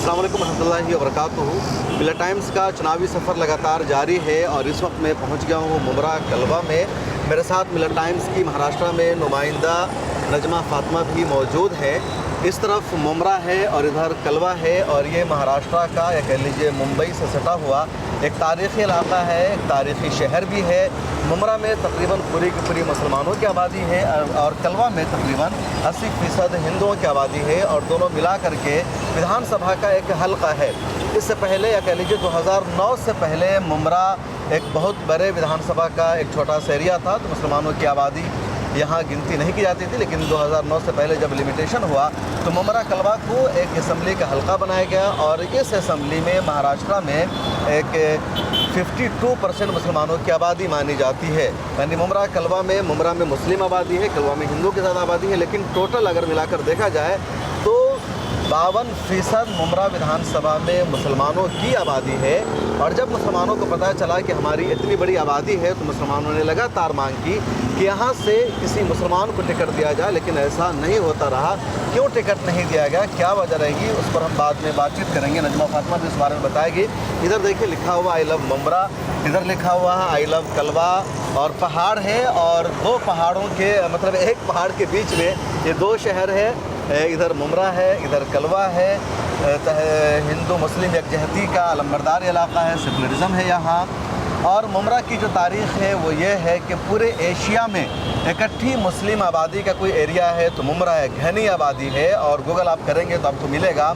अस्सलाम वालेकुम रहमतुल्लाहि व बरकातुहू। मिल्लत टाइम्स का चुनावी सफ़र लगातार जारी है और इस वक्त मैं पहुंच गया हूं मुमरा कलवा में। मेरे साथ मिल्लत टाइम्स की महाराष्ट्र में नुमाइंदा नजमा फातिमा भी मौजूद है। इस तरफ मुमरा है और इधर कलवा है और ये महाराष्ट्र का या कह लीजिए मुंबई से सटा हुआ एक तारीख़ी इलाका है, एक तारीख़ी शहर भी है। मुमरा में तकरीबन पूरी की पूरी मुसलमानों की आबादी है और कलवा में तकरीबन 80% हिंदुओं की आबादी है और दोनों मिला करके विधानसभा का एक हल्का है। इससे पहले या कह लीजिए 2009 से पहले मुमरा एक बहुत बड़े विधानसभा का एक छोटा सा एरिया था, तो मुसलमानों की आबादी यहाँ गिनती नहीं की जाती थी। लेकिन 2009 से पहले जब लिमिटेशन हुआ तो मुमरा कलवा को एक असम्बली का हल्का बनाया गया और इस असम्बली में महाराष्ट्र में एक 52% मुसलमानों की आबादी मानी जाती है। यानी मुमरा में मुस्लिम आबादी है, कलवा में हिंदुओं की ज़्यादा आबादी है। लेकिन टोटल अगर मिलाकर देखा जाए तो 52% मुमरा विधानसभा में मुसलमानों की आबादी है। और जब मुसलमानों को पता चला कि हमारी इतनी बड़ी आबादी है तो मुसलमानों ने लगातार मांग की कि यहाँ से किसी मुसलमान को टिकट दिया जाए, लेकिन ऐसा नहीं होता रहा। क्यों टिकट नहीं दिया गया, क्या वजह रहेगी, उस पर हम बाद में बातचीत करेंगे। नजमा फातिमा भी इस बारे में बताएगी। इधर देखिए लिखा हुआ आई लव मुमरा, इधर लिखा हुआ है आई लव कलवा और पहाड़ है और दो पहाड़ों के मतलब एक पहाड़ के बीच में ये दो शहर है। इधर मुमरा है, इधर कलवा है। हिंदू मुस्लिम यकजहती का अलंबरदार इलाका है, सेकुलरिज़म है यहाँ। और मुमरा की जो तारीख़ है वो ये है कि पूरे एशिया में इकट्ठी मुस्लिम आबादी का कोई एरिया है तो मुमरा है, घनी आबादी है। और गूगल आप करेंगे तो आपको मिलेगा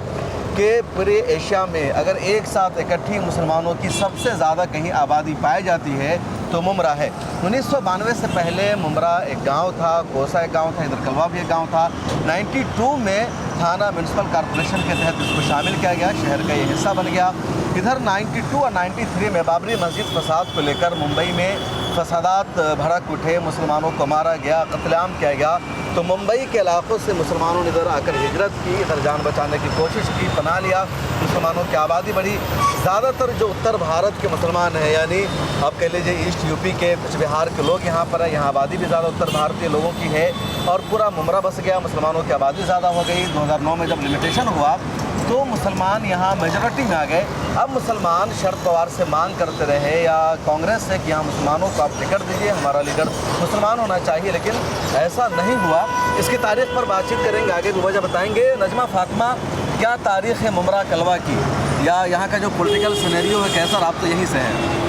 कि पूरे एशिया में अगर एक साथ इकट्ठी मुसलमानों की सबसे ज़्यादा कहीं आबादी पाई जाती है तो मुमरा है। 1992 से पहले मुमरा एक गांव था, कोसा एक गांव था, इधर कलवा भी एक गांव था। 92 में थाना म्यूनसिपल कॉरपोरेशन के तहत इसको शामिल किया गया, शहर का ये हिस्सा बन गया। इधर 92 और 93 में बाबरी मस्जिद फसाद को लेकर मुंबई में फसादात भड़क उठे, मुसलमानों को मारा गया, कत्लेआम किया गया। तो मुंबई के इलाक़ों से मुसलमानों ने इधर आकर हिजरत की, इधर जान बचाने की कोशिश की, पनाह लिया। मुसलमानों की आबादी बढ़ी। ज़्यादातर जो उत्तर भारत के मुसलमान हैं, यानी आप कह लीजिए ईस्ट यूपी के, कुछ बिहार के लोग यहाँ पर हैं। यहाँ आबादी भी ज़्यादा उत्तर भारतीय लोगों की है और पूरा मुमरा बस गया, मुसलमानों की आबादी ज़्यादा हो गई। 2009 में जब लिमिटेशन हुआ तो मुसलमान यहाँ मेजॉरिटी में आ गए। अब मुसलमान शरद पवार से मांग करते रहे या कांग्रेस से कि यहाँ मुसलमानों को आप टिकट दीजिए, हमारा लीडर मुसलमान होना चाहिए, लेकिन ऐसा नहीं हुआ। इसकी तारीख़ पर बातचीत करेंगे, आगे भी वजह बताएंगे। नजमा फातिमा, क्या तारीख़ है मुमरा कलवा की या यहाँ का जो पॉलिटिकल सिनेरियो है कैसा? आप तो यहीं से हैं।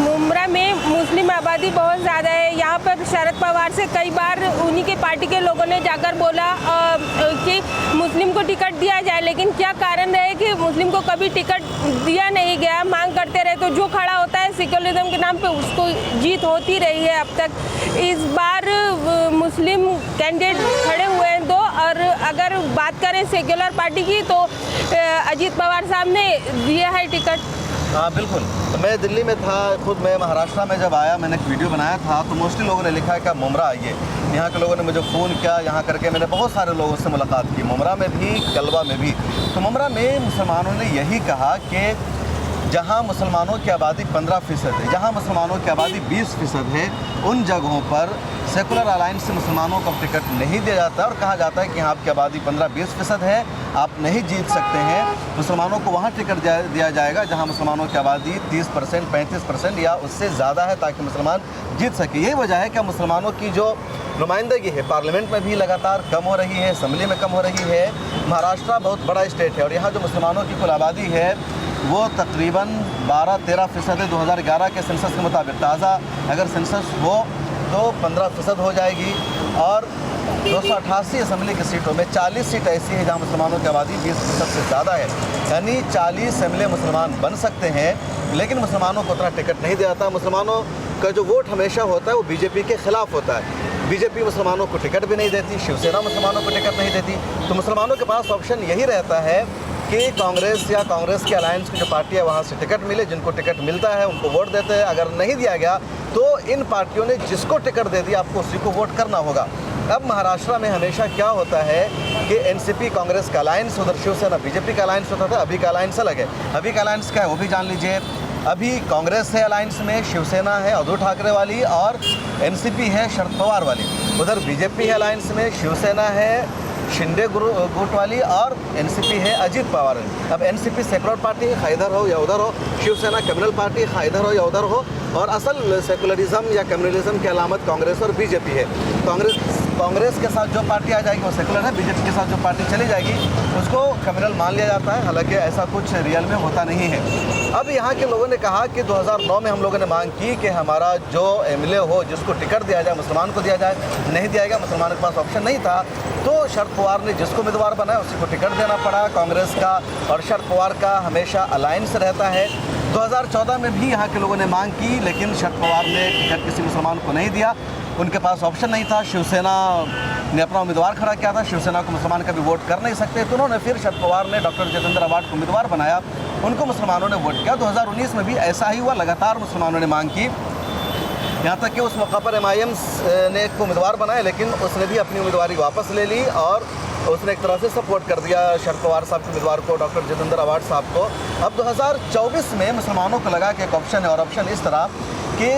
मुमरा में मुस्लिम आबादी बहुत ज़्यादा है। यहाँ पर शरद पवार से कई बार उन्हीं के पार्टी के लोगों ने जाकर बोला कि मुस्लिम को टिकट दिया जाए, लेकिन क्या कारण रहे कि मुस्लिम को कभी टिकट दिया नहीं गया। मांग करते रहे तो जो खड़ा होता है सेक्युलरिज्म के नाम पे उसको जीत होती रही है अब तक। इस बार मुस्लिम कैंडिडेट खड़े हुए हैं दो, और अगर बात करें सेक्युलर पार्टी की तो अजीत पवार साहब ने दिया है टिकट। हाँ बिल्कुल, तो मैं दिल्ली में था, खुद मैं महाराष्ट्र में जब आया मैंने एक वीडियो बनाया था तो मोस्टली लोगों ने लिखा है कि मुमरा आइए। यहाँ के लोगों ने मुझे फ़ोन किया, यहाँ करके मैंने बहुत सारे लोगों से मुलाकात की, मुमरा में भी कलवा में भी। तो मुमरा में मुसलमानों ने यही कहा कि जहाँ मुसलमानों की आबादी 15% है, जहाँ मुसलमानों की आबादी 20% है, उन जगहों पर सेकुलर अलायंस से मुसलमानों को टिकट नहीं दिया जाता है और कहा जाता है कि यहाँ आपकी आबादी 15-20% है, आप नहीं जीत सकते हैं। मुसलमानों को वहाँ टिकट दिया जाएगा जहाँ मुसलमानों की आबादी 30%, 35% या उससे ज़्यादा है, ताकि मुसलमान जीत सके। यही वजह है कि मुसलमानों की जो नुमाइंदगी है पार्लियामेंट में भी लगातार कम हो रही है, असम्बली में कम हो रही है। महाराष्ट्र बहुत बड़ा स्टेट है और यहाँ जो मुसलमानों की कुल आबादी है वो तकरीबन 12-13% है 2011 के सेंसस के मुताबिक। ताज़ा अगर सेंसस हो तो 15% हो जाएगी। और 288 असम्बली की सीटों में 40 सीट ऐसी है जहाँ मुसलमानों की आबादी 20% से ज़्यादा है, यानी 40 एमएलए मुसलमान बन सकते हैं। लेकिन मुसलमानों को उतना टिकट नहीं दिया जाता। मुसलमानों का जो वोट हमेशा होता है वो बीजेपी के ख़िलाफ़ होता है। बीजेपी मुसलमानों को टिकट भी नहीं देती, शिवसेना मुसलमानों को टिकट नहीं देती। तो मुसलमानों के पास ऑप्शन यही रहता है कि कांग्रेस या कांग्रेस के अलायंस की जो पार्टी है वहाँ से टिकट मिले। जिनको टिकट मिलता है उनको वोट देते हैं, अगर नहीं दिया गया तो इन पार्टियों ने जिसको टिकट दे दिया आपको उसी को वोट करना होगा। अब महाराष्ट्र में हमेशा क्या होता है कि एनसीपी कांग्रेस का अलायंस, उधर शिवसेना बीजेपी का अलायंस होता था। अभी का अलायंस अलग है। अभी का अलायंस क्या है वो भी जान लीजिए। अभी कांग्रेस है अलायंस में, शिवसेना है उद्धव ठाकरे वाली और एनसीपी है शरद पवार वाली। उधर बीजेपी है अलायंस में, शिवसेना है शिंदे गुट वाली और एनसीपी है अजीत पवार। अब एनसीपी सेकुलर पार्टी है, इधर हो या उधर हो, शिवसेना कम्युनल पार्टी है, इधर हो या उधर हो, और असल सेकुलरिज्म या कम्युनलिज्म की अलामत कांग्रेस और बीजेपी है। कांग्रेस के साथ जो पार्टी आ जाएगी वो सेकुलर है, बीजेपी के साथ जो पार्टी चली जाएगी उसको कम्युनल मान लिया जाता है, हालांकि ऐसा कुछ रियल में होता नहीं है। अब यहाँ के लोगों ने कहा कि 2009 में हम लोगों ने मांग की कि हमारा जो एमएलए हो जिसको टिकट दिया जाए मुसलमान को दिया जाए, नहीं दिया गया, मुसलमान के पास ऑप्शन नहीं था, तो शरद पवार ने जिसको उम्मीदवार बनाया उसी को टिकट देना पड़ा। कांग्रेस का और शरद पवार का हमेशा अलायंस रहता है। 2014 में भी यहाँ के लोगों ने मांग की, लेकिन शरद पवार ने टिकट किसी मुसलमान को नहीं दिया, उनके पास ऑप्शन नहीं था। शिवसेना ने अपना उम्मीदवार खड़ा किया था, शिवसेना को मुसलमान कभी वोट कर नहीं सकते, तो उन्होंने फिर शरद पवार ने डॉक्टर जितेंद्र आवाड को उम्मीदवार बनाया, उनको मुसलमानों ने वोट किया। 2019 में भी ऐसा ही हुआ, लगातार मुसलमानों ने मांग की, यहाँ तक कि उस मौका पर MIM ने एक को उम्मीदवार बनाया, लेकिन उसने भी अपनी उम्मीदवारी वापस ले ली और उसने एक तरह से सपोर्ट कर दिया शरद पवार साहब के उम्मीदवार को, डॉक्टर जितेंद्र आवाड साहब को। अब 2024 में मुसलमानों को लगा कि एक ऑप्शन है, और ऑप्शन इस तरह कि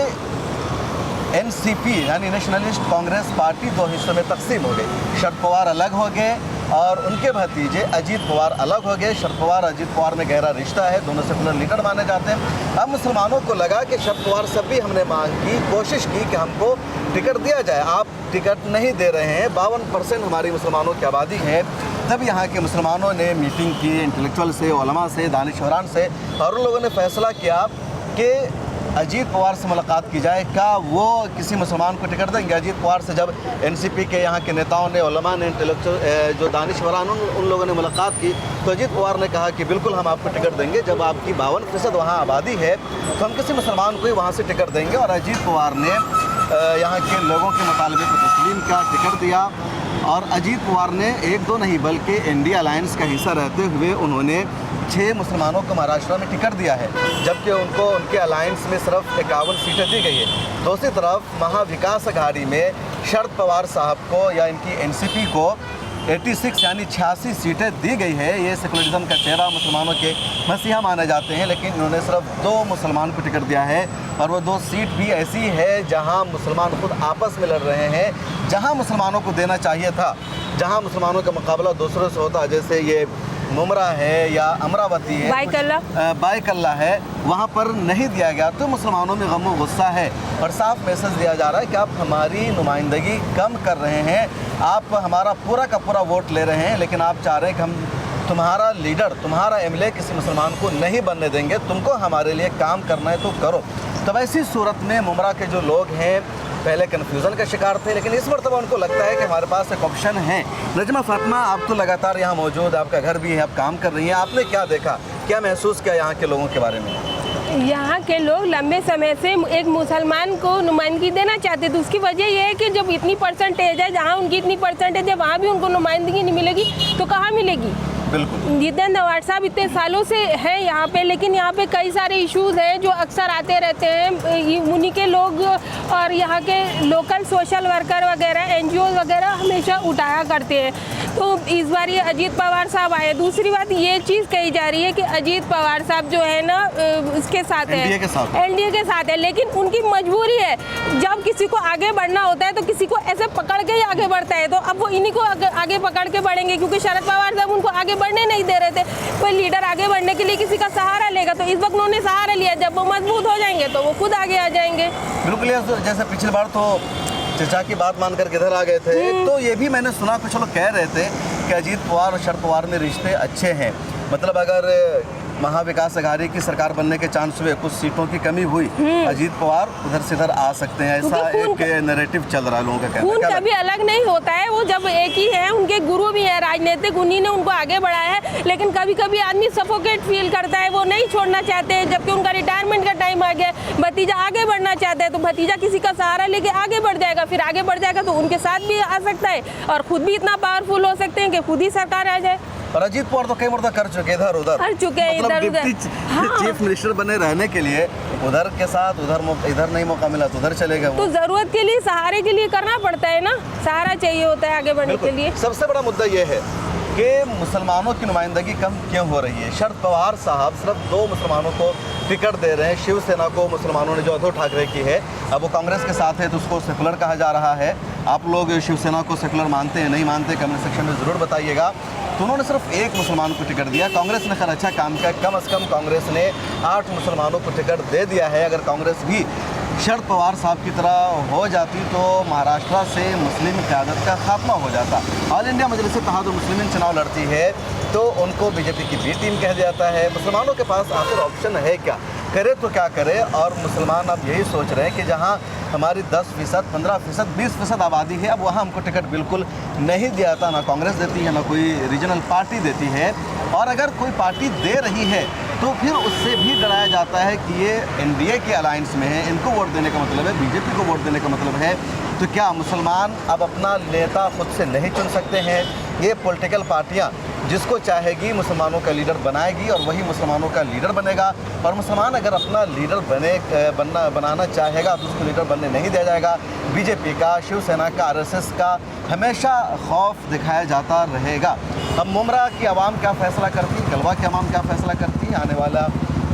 NCP यानी नेशनलिस्ट कांग्रेस पार्टी दो हिस्सों में तकसीम हो गई। शरद पवार अलग हो गए और उनके भतीजे अजीत पवार अलग हो गए। शरद पवार अजीत पवार में गहरा रिश्ता है, दोनों सेकुलर लीडर माने जाते हैं। अब मुसलमानों को लगा कि शरद पवार सब भी हमने मांग की, कोशिश की कि हमको टिकट दिया जाए, आप टिकट नहीं दे रहे हैं, 52% हमारी मुसलमानों की आबादी है। तब यहाँ के मुसलमानों ने मीटिंग की इंटेलेक्चुअल से, उलमा से, दानिशवरान से, और उन लोगों ने फैसला किया कि अजीत पवार से मुलाकात की जाए, क्या वो किसी मुसलमान को टिकट देंगे। अजीत पवार से जब NCP के यहाँ के नेताओं ने, उलमा ने, इंटेलेक्चुअल जो दानिशवरान उन लोगों ने मुलाकात की, तो अजीत पवार ने कहा कि बिल्कुल हम आपको टिकट देंगे, जब आपकी 52% वहाँ आबादी है तो हम किसी मुसलमान को ही वहाँ से टिकट देंगे। और अजीत पवार ने यहाँ के लोगों के मुतालबे पर तस्लीम का टिकट दिया, और अजीत पवार ने एक दो नहीं बल्कि NDA अलायंस का हिस्सा रहते हुए उन्होंने 6 मुसलमानों को महाराष्ट्र में टिकट दिया है, जबकि उनको उनके अलायंस में सिर्फ 51 सीटें दी गई है। दूसरी तरफ महाविकास अघाड़ी में शरद पवार साहब को या इनकी NCP को 86 यानी 86 सीटें दी गई है। ये सेकुलरिज्म का चेहरा, मुसलमानों के मसीहा माने जाते हैं, लेकिन इन्होंने सिर्फ 2 मुसलमान को टिकट दिया है, और वो 2 सीट भी ऐसी है जहां मुसलमान खुद आपस में लड़ रहे हैं, जहां मुसलमानों को देना चाहिए था, जहां मुसलमानों का मुकाबला दूसरों से होता, जैसे ये मुमरा है या अमरावती है, बायकल्ला है, वहाँ पर नहीं दिया गया। तो मुसलमानों में गम व गुस्सा है, और साफ मैसेज दिया जा रहा है कि आप हमारी नुमाइंदगी कम कर रहे हैं, आप हमारा पूरा का पूरा वोट ले रहे हैं, लेकिन आप चाह रहे हैं कि हम तुम्हारा लीडर, तुम्हारा MLA किसी मुसलमान को नहीं बनने देंगे, तुमको हमारे लिए काम करना है तो करो। तब ऐसी सूरत में मुमरा के जो लोग हैं पहले कन्फ्यूज़न का शिकार थे, लेकिन इस मरतबा उनको लगता है कि हमारे पास एक ऑप्शन है। नजमा फातिमा, आप तो लगातार यहाँ मौजूद, आपका घर भी है, आप काम कर रही हैं, आपने क्या देखा, क्या महसूस किया यहाँ के लोगों के बारे में? यहाँ के लोग लंबे समय से एक मुसलमान को नुमाइंदगी देना चाहते थे। उसकी वजह यह है कि जब इतनी परसेंटेज है, जहाँ उनकी इतनी परसेंटेज है, वहाँ भी उनको नुमाइंदगी नहीं मिलेगी तो कहाँ मिलेगी। बिल्कुल। जितेंद्र आवाड साहब इतने सालों से हैं यहाँ पे, लेकिन यहाँ पे कई सारे इश्यूज हैं जो अक्सर आते रहते हैं। उन्हीं के लोग और यहाँ के लोकल सोशल वर्कर वगैरह, NGO वगैरह हमेशा उठाया करते हैं। तो इस बार ये अजीत पवार साहब आए। दूसरी बात ये चीज़ कही जा रही है कि अजीत पवार साहब जो है ना इसके साथ है, NDA के साथ है, लेकिन उनकी मजबूरी है। जब किसी को आगे बढ़ना होता है तो किसी को ऐसे पकड़ के ही आगे बढ़ता है, तो अब वो इन्हीं को आगे पकड़ के बढ़ेंगे, क्योंकि शरद पवार साहब उनको आगे बढ़ने नहीं दे रहे थे। कोई लीडर आगे बढ़ने के लिए किसी का सहारा लेगा, तो इस वक्त उन्होंने सहारा लिया, जब वो मजबूत हो जाएंगे तो वो खुद आगे आ जाएंगे। बिल्कुल, जैसे पिछली बार तो चचा की बात मानकर किधर आ गए थे, तो ये भी मैंने सुना, कुछ लोग कह रहे थे कि अजीत पवार और शरद पवार में रिश्ते अच्छे हैं। मतलब अगर महाविकास अघाड़ी की सरकार बनने के चांस हुए, कुछ सीटों की कमी हुई, अजीत पवार उधर से इधर आ सकते हैं, ऐसा एक नैरेटिव चल रहा है लोगों का कहना। खून कभी अलग नहीं होता है, वो जब एक ही है, उनके गुरु भी है राजनीतिक, उन्हीं ने उनको आगे बढ़ाया है। लेकिन कभी कभी आदमी सफोकेट फील करता है, वो नहीं छोड़ना चाहते, जबकि उनका रिटायरमेंट का टाइम आ गया। भतीजा आगे बढ़ना चाहता है तो भतीजा किसी का सहारा लेके आगे बढ़ जाएगा, फिर आगे बढ़ जाएगा तो उनके साथ भी आ सकता है, और खुद भी इतना पावरफुल हो सकते हैं कि खुद ही सरकार आ जाए। और अजीत पवार तो कई मर्दा कर चुके, इधर उधर कर चुके हैं, मतलब इधर चीफ मिनिस्टर बने रहने के लिए उधर के साथ इधर नहीं मौका मिला तो उधर चले गए। तो जरूरत के लिए, सहारे के लिए करना पड़ता है ना, सहारा चाहिए होता है आगे बढ़ने के लिए। सबसे बड़ा मुद्दा ये है कि मुसलमानों की नुमाइंदगी कम क्यों हो रही है। शरद पवार साहब सिर्फ 2 मुसलमानों को टिकट दे रहे हैं। शिवसेना को मुसलमानों ने जो उद्धव ठाकरे की है, अब वो कांग्रेस के साथ है तो उसको सेकुलर कहा जा रहा है। आप लोग शिवसेना को सेकुलर मानते हैं, नहीं मानते, कमेंट सेक्शन में ज़रूर बताइएगा। तो उन्होंने सिर्फ एक मुसलमान को टिकट दिया। कांग्रेस ने खैर अच्छा काम किया, कम से कम कांग्रेस ने 8 मुसलमानों को टिकट दे दिया है। अगर कांग्रेस भी शरद पवार साहब की तरह हो जाती तो महाराष्ट्र से मुस्लिम क़यादत का खात्मा हो जाता। ऑल इंडिया मजलिस इत्तेहादुल मुस्लिमीन चुनाव लड़ती है तो उनको बीजेपी की बी टीम कह दिया जाता है। मुसलमानों के पास आखिर ऑप्शन है क्या, करे तो क्या करे। और मुसलमान अब यही सोच रहे हैं कि जहां हमारी 10%, 15%, 20% आबादी है, अब वहां हमको टिकट बिल्कुल नहीं दिया जाता, ना कांग्रेस देती है, ना कोई रीजनल पार्टी देती है। और अगर कोई पार्टी दे रही है तो फिर उससे भी डराया जाता है कि ये एनडीए के अलायंस में है, इनको वोट देने का मतलब है, बीजेपी को वोट देने का मतलब है। तो क्या मुसलमान अब अपना नेता खुद से नहीं चुन सकते हैं? ये पॉलिटिकल पार्टियां जिसको चाहेगी मुसलमानों का लीडर बनाएगी और वही मुसलमानों का लीडर बनेगा। और मुसलमान अगर अपना लीडर बनाना चाहेगा तो उसको लीडर बनने नहीं दिया जाएगा। बीजेपी का, शिवसेना का, आरएसएस का हमेशा खौफ दिखाया जाता रहेगा। अब मुमरा की आवाम क्या फ़ैसला करती, कलवा की आवाम क्या फ़ैसला करती, आने वाला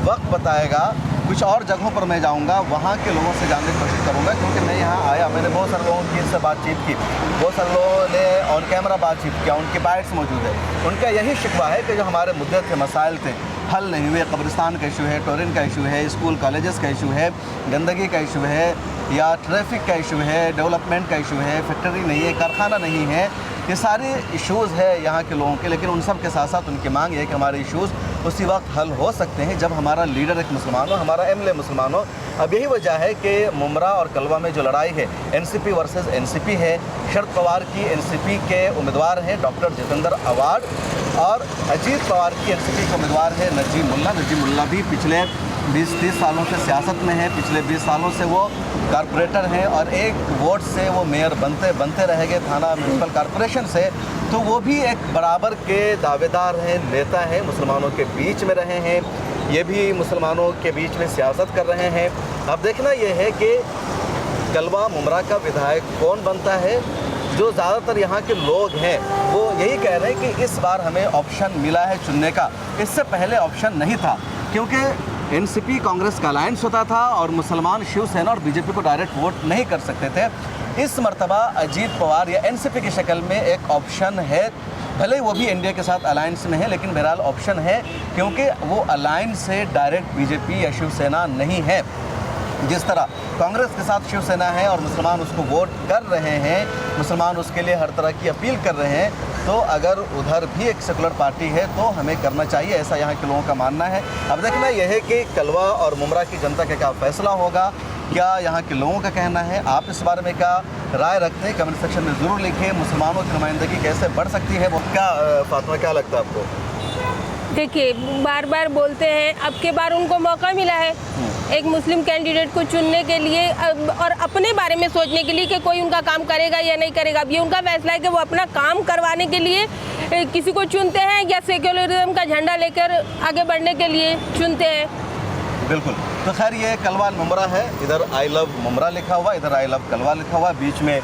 वक्त बताएगा। कुछ और जगहों पर मैं जाऊंगा, वहाँ के लोगों से जानने की कोशिश करूंगा, क्योंकि मैं यहाँ आया, मैंने बहुत सारे लोगों की इससे बातचीत की, बहुत सारे लोगों ने ऑन कैमरा बातचीत किया, उनके बाइट्स मौजूद है। उनका यही शिकवा है कि जो हमारे मुद्दे थे, मसाइल थे, हल नहीं हुए। कब्रिस्तान का इशू है, टोरिन का इशू है, स्कूल कॉलेजेस का इशू है, गंदगी का इशू है, या ट्रैफिक का इशू है, डेवलपमेंट का इशू है, फैक्ट्री नहीं है, कारखाना नहीं है। ये सारे इश्यूज़ है यहाँ के लोगों के, लेकिन उन सब के साथ साथ उनकी मांग है कि हमारे इश्यूज़ उसी वक्त हल हो सकते हैं जब हमारा लीडर एक मुसलमान हो, हमारा एमएलए मुसलमान हो। अब यही वजह है कि मुमरा और कलवा में जो लड़ाई है, एनसीपी वर्सेस एनसीपी है। शरद पवार की एनसीपी के उम्मीदवार हैं डॉक्टर जितेंद्र अवार्ड, और अजीत पवार की एनसीपी के उम्मीदवार है नजीम मुल्ला। नजीम मुल्ला भी पिछले 20-30 सालों से सियासत में है, पिछले 20 सालों से वो कारपोरेटर हैं और एक वोट से वो मेयर बनते रहेंगे थाना म्यूनसिपल कॉरपोरेशन से। तो वो भी एक बराबर के दावेदार हैं, नेता हैं, मुसलमानों के बीच में रहे हैं, ये भी मुसलमानों के बीच में सियासत कर रहे हैं। अब देखना ये है कि कलवा मुमरा का विधायक कौन बनता है। जो ज़्यादातर यहाँ के लोग हैं वो यही कह रहे हैं कि इस बार हमें ऑप्शन मिला है चुनने का, इससे पहले ऑप्शन नहीं था, क्योंकि एनसीपी कांग्रेस का अलायंस होता था और मुसलमान शिवसेना और बीजेपी को डायरेक्ट वोट नहीं कर सकते थे। इस मर्तबा अजीत पवार या एनसीपी की शक्ल में एक ऑप्शन है, भले वो भी एनडीए के साथ अलायंस में है, लेकिन बहरहाल ऑप्शन है, क्योंकि वो अलायंस से डायरेक्ट बीजेपी या शिवसेना नहीं है। जिस तरह कांग्रेस के साथ शिवसेना है और मुसलमान उसको वोट कर रहे हैं, मुसलमान उसके लिए हर तरह की अपील कर रहे हैं, तो अगर उधर भी एक सेकुलर पार्टी है तो हमें करना चाहिए, ऐसा यहाँ के लोगों का मानना है। अब देखना यह है कि कलवा और मुमरा की जनता का क्या फैसला होगा, क्या यहाँ के लोगों का कहना है, आप इस बारे में क्या राय रखते हैं, कमेंट सेक्शन में ज़रूर लिखें। मुसलमानों की नुमाइंदगी कैसे बढ़ सकती है, वो क्या फातिमा क्या लगता है आपको? देखिए, बार बार बोलते हैं, अब के बार उनको मौका मिला है एक मुस्लिम कैंडिडेट को चुनने के लिए और अपने बारे में सोचने के लिए कि कोई उनका काम करेगा या नहीं करेगा। अब ये उनका फैसला है कि वो अपना काम करवाने के लिए किसी को चुनते हैं या सेक्युलरिज्म का झंडा लेकर आगे बढ़ने के लिए चुनते हैं। बिल्कुल। तो खैर ये कलवा मुमरा है, इधर आई लव मुमरा लिखा हुआ, इधर आई लव कलवा लिखा हुआ। बीच में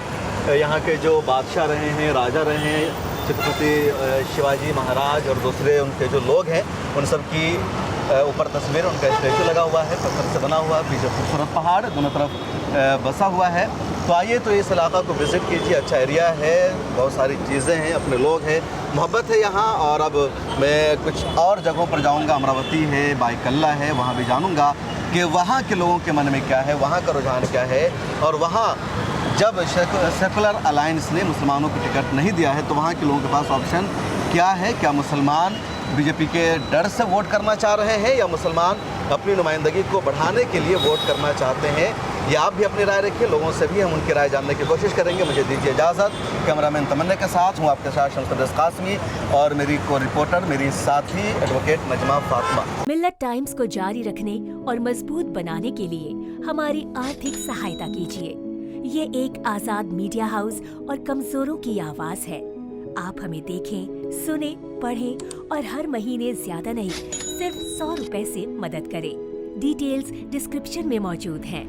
यहाँ के जो बादशाह रहे हैं, राजा रहे हैं, छत्रपति शिवाजी महाराज और दूसरे उनके जो लोग हैं, उन सब की ऊपर तस्वीर, उनका स्टैचू लगा हुआ है, पत्थर से बना हुआ, पीछे खूबसूरत पहाड़ दोनों तरफ बसा हुआ है। तो आइए तो इस इलाका को विज़िट कीजिए, अच्छा एरिया है, बहुत सारी चीज़ें हैं, अपने लोग हैं, मोहब्बत है यहाँ। और अब मैं कुछ और जगहों पर जाऊँगा, अमरावती है, बाईकल्ला है, वहाँ भी जानूँगा कि वहाँ के लोगों के मन में क्या है, वहाँ का रुझान क्या है। और वहाँ जब सेकुलर अलायंस ने मुसलमानों को टिकट नहीं दिया है तो वहाँ के लोगों के पास ऑप्शन क्या है, क्या मुसलमान बीजेपी के डर से वोट करना चाह रहे हैं या मुसलमान अपनी नुमाइंदगी को बढ़ाने के लिए वोट करना चाहते हैं। ये आप भी अपनी राय रखिए, लोगों से भी हम उनकी राय जानने की कोशिश करेंगे। मुझे दीजिए इजाज़त, कैमरामैन तमन्ना के साथ हूँ आपके साथ शमस कासमी और मेरी को रिपोर्टर मेरी साथी एडवोकेट नजमा फातिमा। मिल्लत टाइम्स को जारी रखने और मजबूत बनाने के लिए हमारी आर्थिक सहायता कीजिए। ये एक आजाद मीडिया हाउस और कमजोरों की आवाज है। आप हमें देखें, सुने, पढ़ें और हर महीने ज्यादा नहीं, सिर्फ 100 रुपए से मदद करें। डिटेल्स डिस्क्रिप्शन में मौजूद हैं।